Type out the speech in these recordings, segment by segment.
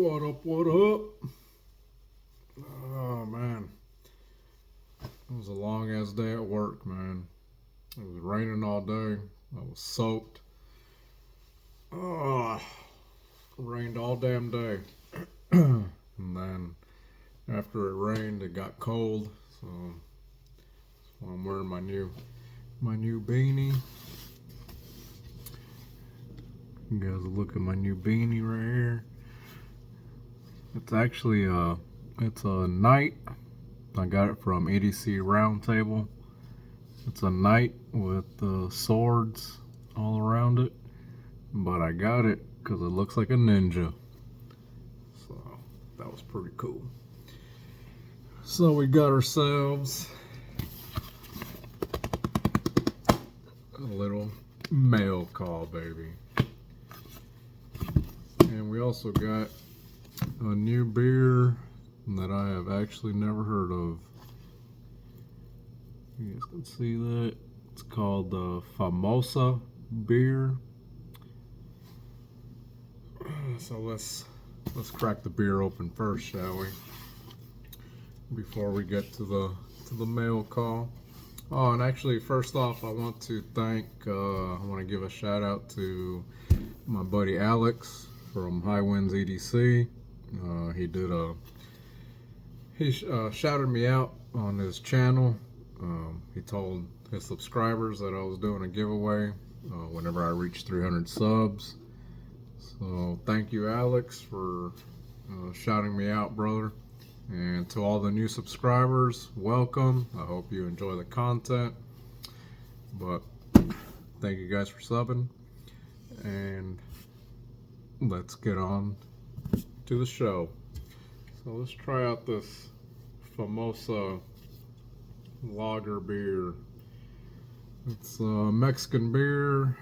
What up, what up? Oh man, it was a long ass day at work, man. It was raining all day. I was soaked. Oh, rained all damn day. And then after it rained, it got cold. So I'm wearing my new beanie. You guys look at my new beanie right here. It's actually it's a knight. I got it from EDC Roundtable. It's a knight with swords all around it, but I got it because it looks like a ninja. So that was pretty cool. So we got ourselves a little mail call, baby. And we also got a new beer that I have actually never heard of. You guys can see that. It's called the Famosa beer. So let's crack the beer open first, shall we? Before we get to the mail call. Oh, and actually, first off, I want to give a shout out to my buddy Alex from High Winds EDC. He shouted me out on his channel. He told his subscribers that I was doing a giveaway whenever I reached 300 subs. So thank you, Alex, for shouting me out, brother. And to all the new subscribers, welcome. I hope you enjoy the content. But thank you guys for subbing. And let's get on to the show. So let's try out this Famosa lager beer. It's a Mexican beer.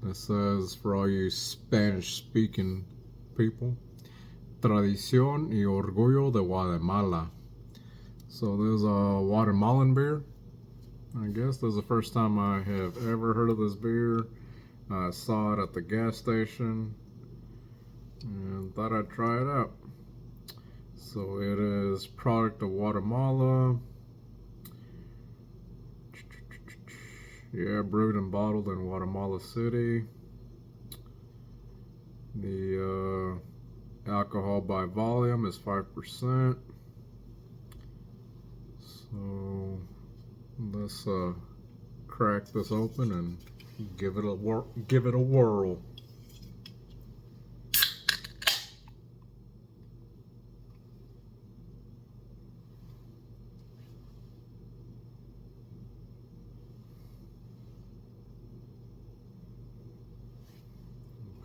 It says, for all you Spanish speaking people, Tradición y Orgullo de Guatemala. So there's a Guatemalan beer. I guess this is the first time I have ever heard of this beer. I saw it at the gas station and thought I'd try it out. So it is product of Guatemala. Yeah, brewed and bottled in Guatemala City. The alcohol by volume is 5%. So let's crack this open and give it a whirl.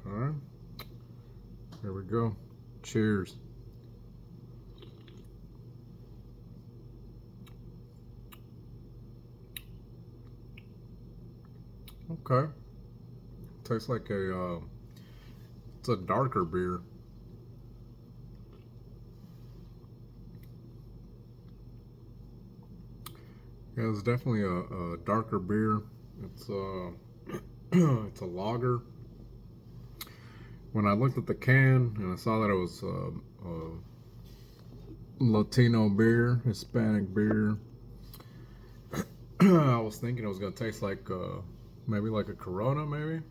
Okay, here we go. Cheers. Okay, tastes like it's a darker beer. Yeah, it's definitely a darker beer. It's it's a lager. When I looked at the can and I saw that it was a Latino beer, Hispanic beer, I was thinking it was gonna taste like maybe like a Corona, maybe,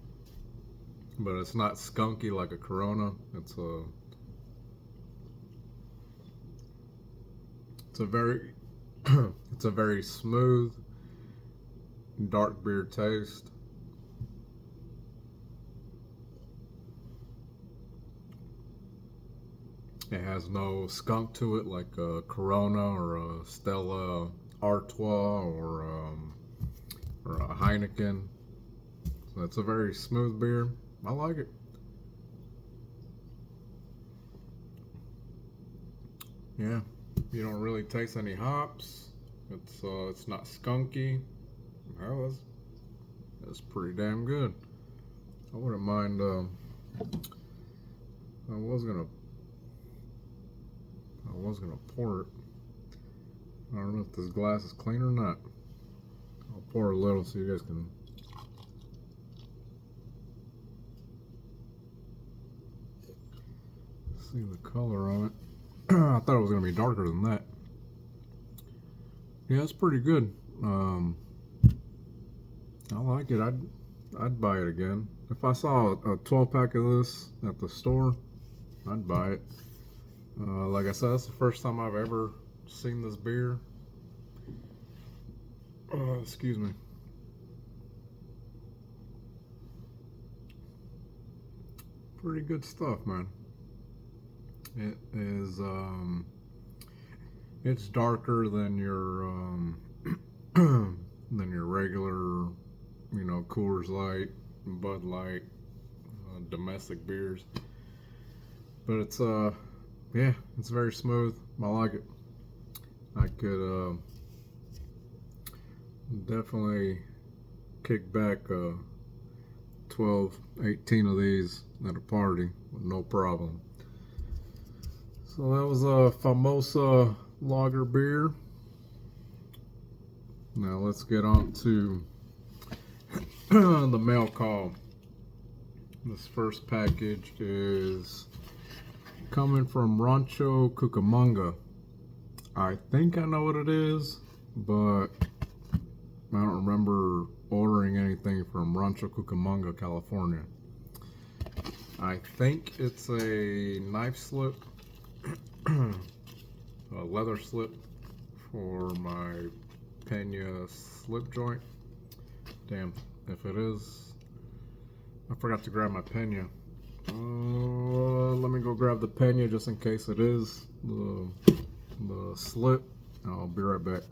but it's not skunky like a Corona. It's a very it's a very smooth, dark beer taste. It has no skunk to it like a Corona or a Stella Artois or a Heineken. So it's a very smooth beer. I like it. Yeah, you don't really taste any hops. It's not skunky. Well, that's pretty damn good. I wouldn't mind. I was gonna pour it. I don't know if this glass is clean or not. I'll pour a little so you guys can. See the color on it. I thought it was gonna be darker than that. Yeah, it's pretty good. I like it. I'd buy it again. If I saw a 12-pack of this at the store, I'd buy it. Like I said, that's the first time I've ever seen this beer. Excuse me. Pretty good stuff, man. It is, it's darker than your, than your regular, you know, Coors Light, Bud Light, domestic beers. But it's, yeah, it's very smooth. I like it. I could, definitely kick back, 12, 18 of these at a party with no problem. So that was a Famosa lager beer. Now let's get on to the mail call. This first package is coming from Rancho Cucamonga. I think I know what it is, but I don't remember ordering anything from Rancho Cucamonga, California. I think it's a knife slip, a leather slip for my Pena slip joint. Damn, if it is, I forgot to grab my Pena. Let me go grab the Pena just in case it is the slip. I'll be right back.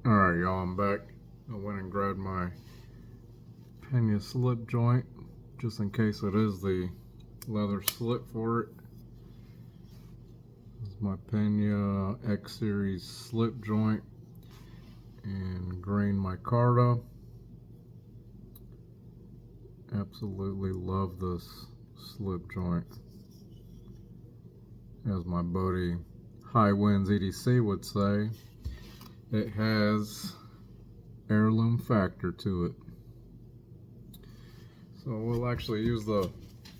Alright, y'all, I'm back. I went and grabbed my Pena slip joint just in case it is the leather slip for it. This is my Pena X Series slip joint in green micarta. Absolutely love this slip joint. As my buddy High Winds EDC would say, it has heirloom factor to it. So we'll actually use the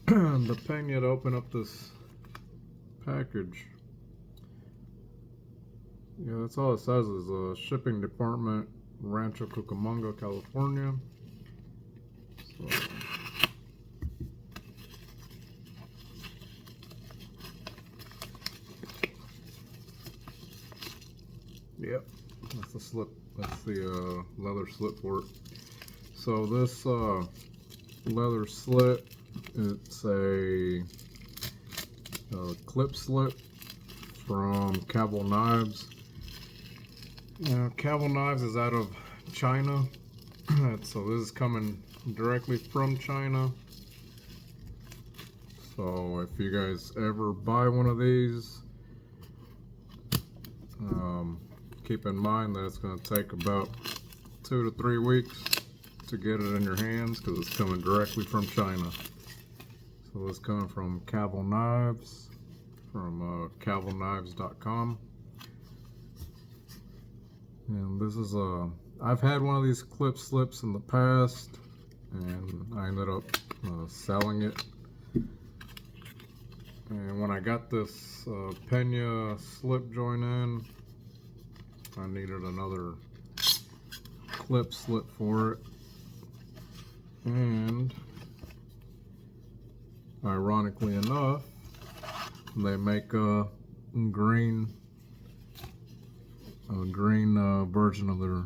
the Pena to open up this package. Yeah, that's all it says is shipping department, Rancho Cucamonga, California. So, yep, that's the slip. That's the leather slip for it. So this leather slip, it's a clip slip from Cavill Knives. Cavill Knives is out of China, so this is coming directly from China. So if you guys ever buy one of these, keep in mind that it's going to take about 2 to 3 weeks to get it in your hands because it's coming directly from China. So it's coming from Cavill Knives, from cavillknives.com. And this is I've had one of these clip slips in the past, and I ended up selling it. And when I got this Pena slip joint in, I needed another clip slip for it. And ironically enough, they make a green version of their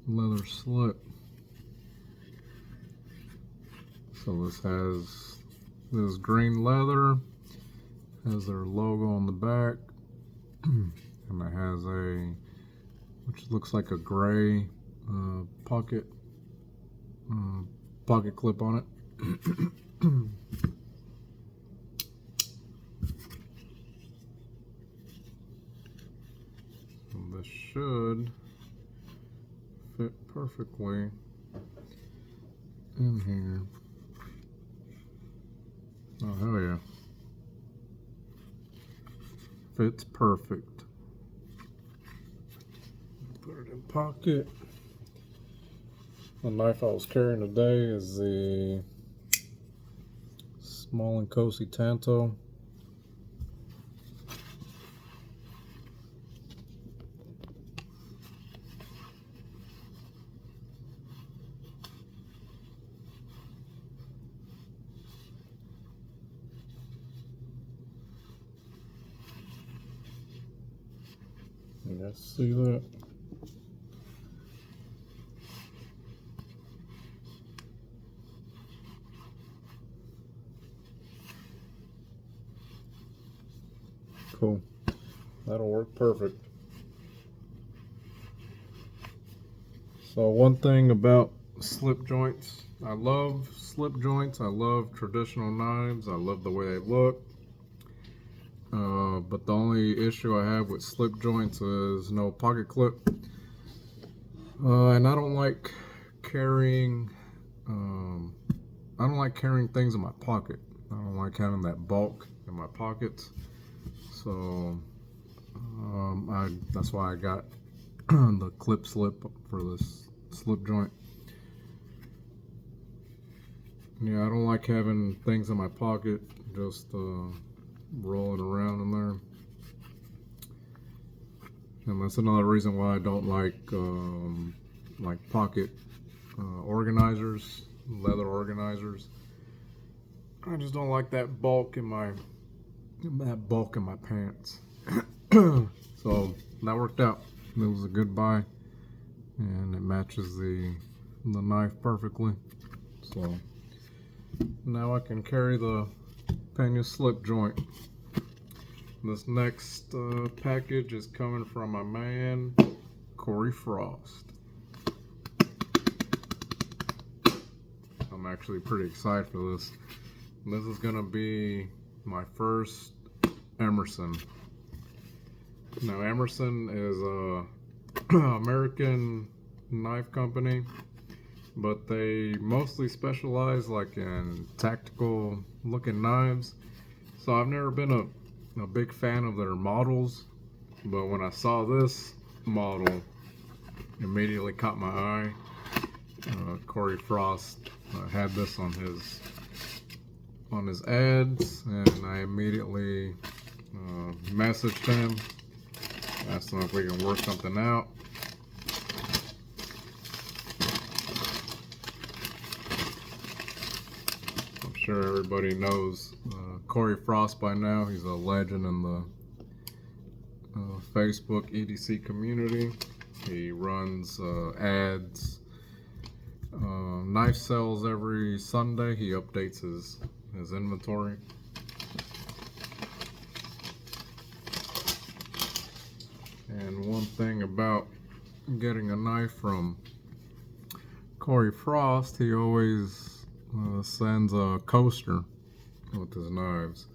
leather slip. So this has this green leather, has their logo on the back, and it has which looks like a gray pocket clip on it. This should fit perfectly in here. Oh, hell yeah. Fits perfect. Put it in pocket. The knife I was carrying today is the Small and Cosi Tanto. You guys see that? Cool. That'll work perfect. So one thing about slip joints, I love slip joints. I love traditional knives. I love the way they look. But the only issue I have with slip joints is no pocket clip. And I don't like carrying things in my pocket. I don't like having that bulk in my pockets. So that's why I got the clip slip for this slip joint. Yeah, I don't like having things in my pocket just rolling around in there. And that's another reason why I don't like pocket organizers, leather organizers. I just don't like that bulk in my pants. So that worked out. It was a good buy, and it matches the knife perfectly. So now I can carry the Pena slip joint. This next package is coming from my man Corey Frost. I'm actually pretty excited for this. This is gonna be my first Emerson. Now Emerson is a American knife company, but they mostly specialize like in tactical looking knives. So I've never been a big fan of their models, but when I saw this model, immediately caught my eye. Corey Frost had this on his ads, and I immediately messaged him, asked him if we can work something out. I'm sure everybody knows Corey Frost by now. He's a legend in the Facebook EDC community. He runs ads, knife sales every Sunday. He updates his inventory. And one thing about getting a knife from Corey Frost, he always sends a coaster with his knives.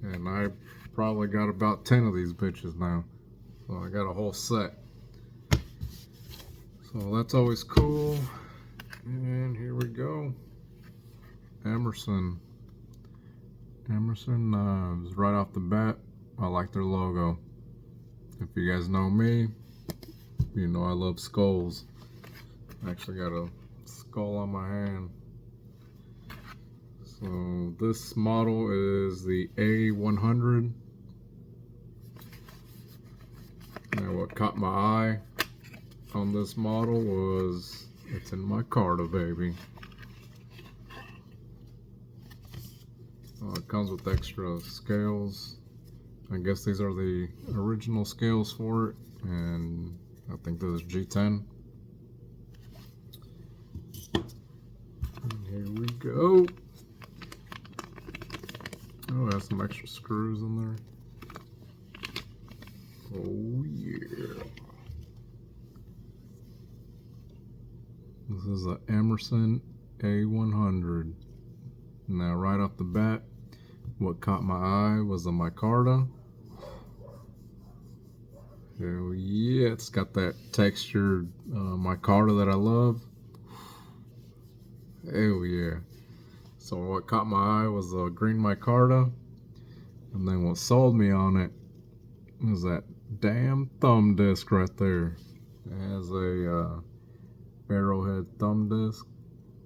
And I probably got about 10 of these bitches now. So I got a whole set. So that's always cool. And here we go. Emerson knives. Right off the bat, I like their logo. If you guys know me, you know I love skulls. I actually got a skull on my hand. So this model is the A100. Now what caught my eye on this model was it's in my Carta, baby. It comes with extra scales. I guess these are the original scales for it, and I think this is G10. And here we go. Oh, it has some extra screws in there. Oh yeah. This is a Emerson A100. Now right off the bat, what caught my eye was the micarta. Hell yeah, it's got that textured micarta that I love. Hell yeah. So what caught my eye was the green micarta, and then what sold me on it was that damn thumb disc right there. It has a arrowhead thumb disc.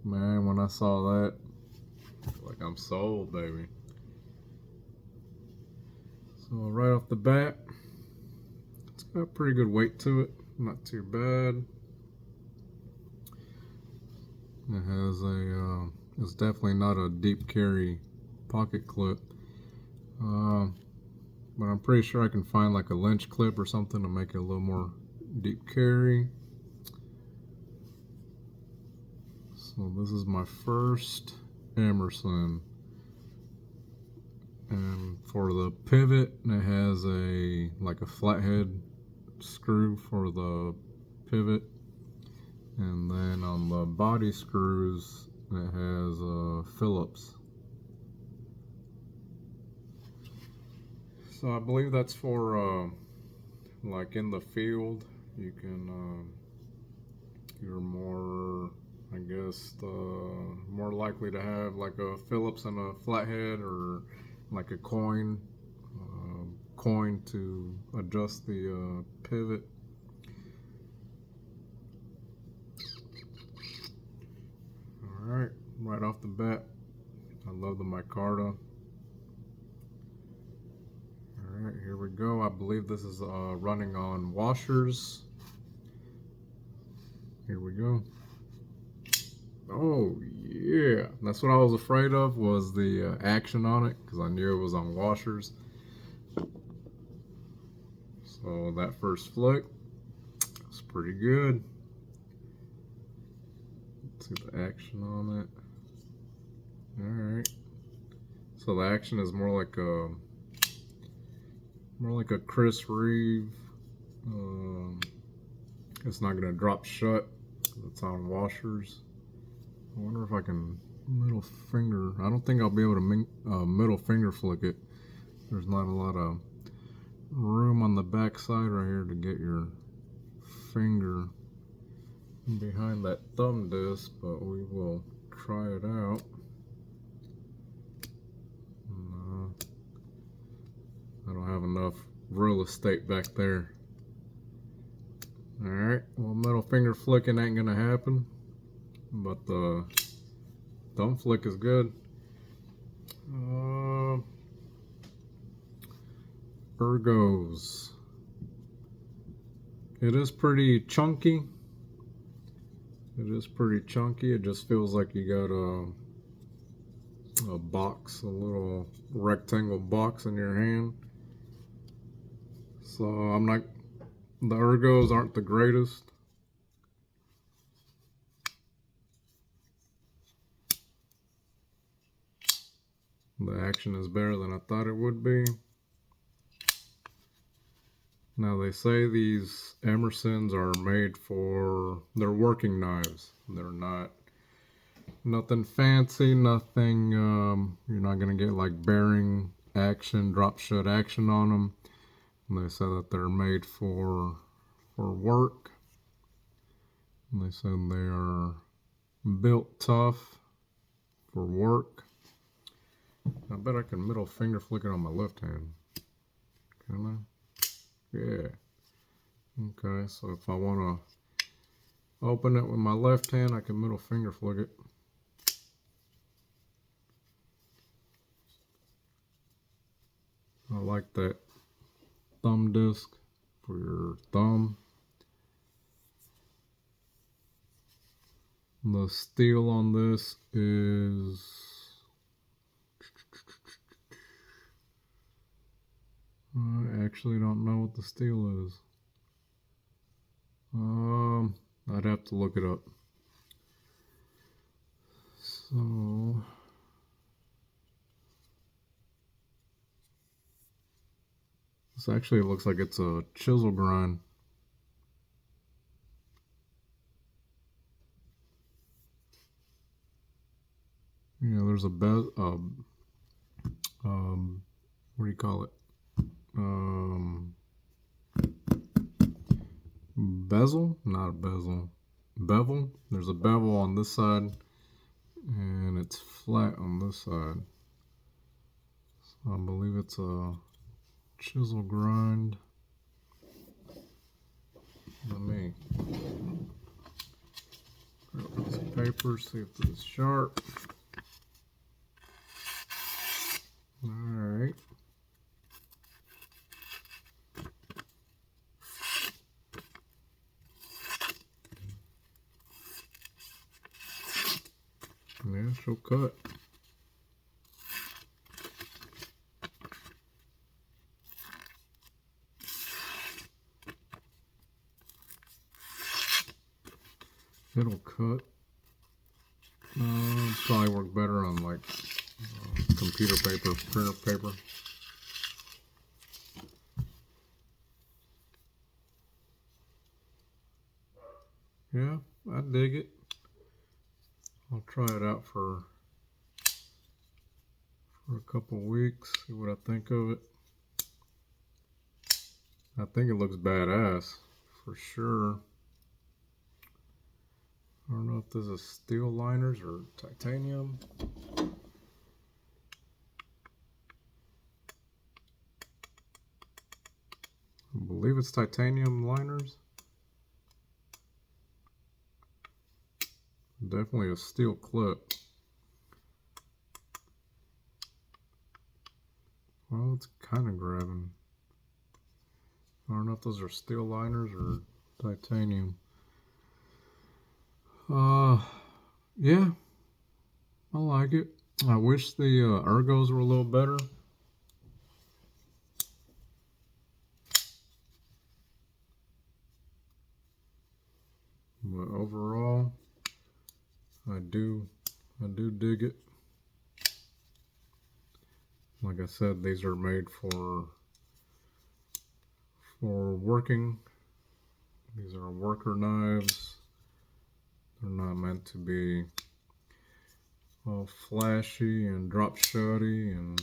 Man, when I saw that, Like I'm sold, baby. So right off the bat, it's got a pretty good weight to it. Not too bad. It has a, it's definitely not a deep carry pocket clip. But I'm pretty sure I can find like a lynch clip or something to make it a little more deep carry. So this is my first Emerson. And for the pivot, it has like a flathead screw for the pivot. And then on the body screws, it has Phillips. So I believe that's for like in the field, you can you're more, I guess, more likely to have like a Phillips and a flathead, or like a coin to adjust the pivot. All right, right off the bat, I love the micarta. Alright, here we go. I believe this is running on washers. Here we go. Oh yeah, that's what I was afraid of, was the action on it, because I knew it was on washers. So that first flick was pretty good. Let's see the action on it. Alright. So the action is more like a Chris Reeve. It's not gonna drop shut. It's on washers. I wonder if I can middle finger. I don't think I'll be able to middle finger flick it. There's not a lot of room on the back side right here to get your finger behind that thumb disc, but we will try it out. I don't have enough real estate back there. Alright, well, middle finger flicking ain't gonna happen, but the thumb flick is good. Ergos. It is pretty chunky. It just feels like you got a box, a little rectangle box in your hand. So the ergos aren't the greatest. The action is better than I thought it would be. Now they say these Emersons are made for, they're working knives. They're not nothing fancy, nothing, you're not gonna get like bearing action, drop shut action on them. And they say that they're made for work. And they said they are built tough for work. I bet I can middle finger flick it on my left hand. Can I? Yeah. Okay, so if I want to open it with my left hand, I can middle finger flick it. I like that thumb disc for your thumb. The steel on this is I actually don't know what the steel is. I'd have to look it up. So this actually looks like it's a chisel grind. Yeah, there's a what do you call it? Bezel? Not a bezel. Bevel? There's a bevel on this side, and it's flat on this side. So I believe it's a chisel grind. Let me grab some paper, see if this is sharp. Special cut. It'll cut. Probably work better on like computer paper, printer paper. Yeah, I dig it. I'll try it out for a couple weeks, see what I think of it. I think it looks badass for sure. I don't know if this is steel liners or titanium. I believe it's titanium liners. Definitely a steel clip. Well, it's kind of grabbing. I don't know if those are steel liners or titanium. Yeah, I like it. I wish the ergos were a little better. But overall, I do dig it. Like I said, these are made for working. These are worker knives. They're not meant to be all flashy and drop shotty and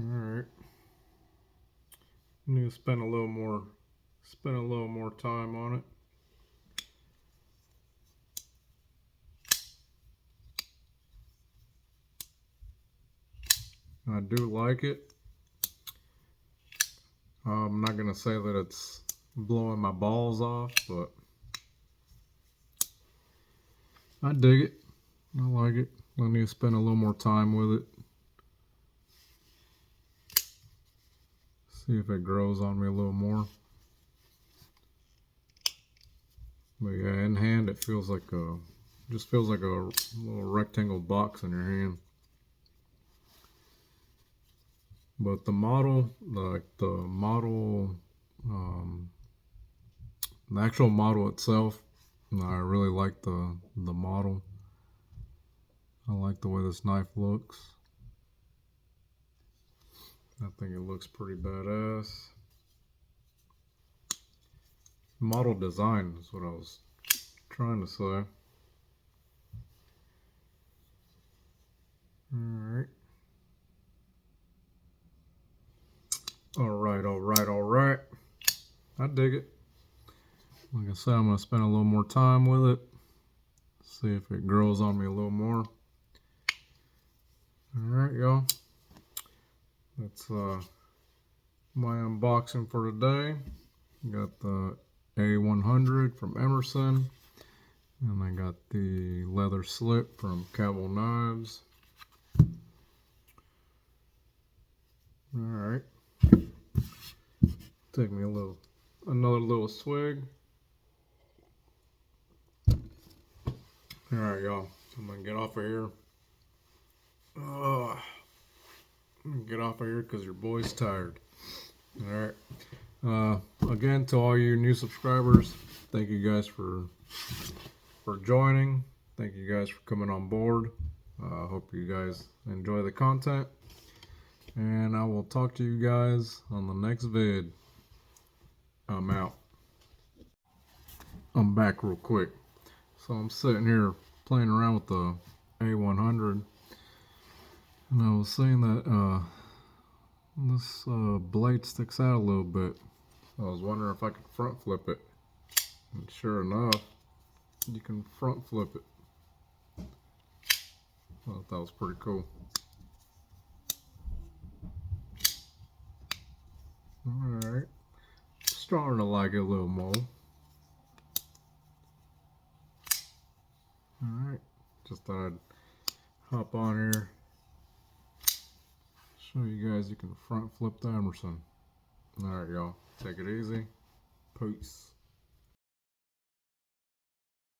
alright. Need to spend a little more time on it. I do like it. I'm not gonna say that it's blowing my balls off, but I dig it. I like it. I need to spend a little more time with it. See if it grows on me a little more. But yeah, in hand it feels like just feels like a little rectangle box in your hand. But the model, the actual model itself, I really like the model. I like the way this knife looks. I think it looks pretty badass. Model design is what I was trying to say. Alright. Alright. I dig it. Like I said, I'm going to spend a little more time with it. See if it grows on me a little more. Alright, y'all. That's my unboxing for today. Got the A100 from Emerson. And I got the leather slip from Cowboy Knives. Alright. Take me another little swig. Alright, y'all. I'm gonna get off of here. I'm gonna get off of here because your boy's tired. Alright. Again, to all you new subscribers, thank you guys for joining. Thank you guys for coming on board. I hope you guys enjoy the content. And I will talk to you guys on the next vid. I'm out. I'm back real quick. So I'm sitting here playing around with the A100. And I was saying that this blade sticks out a little bit. I was wondering if I could front flip it. And sure enough, you can front flip it. I thought that was pretty cool. Alright. Starting to like it a little more. Alright. Just thought I'd hop on here. Show you guys you can front flip the Emerson. Alright, y'all. Take it easy. Peace.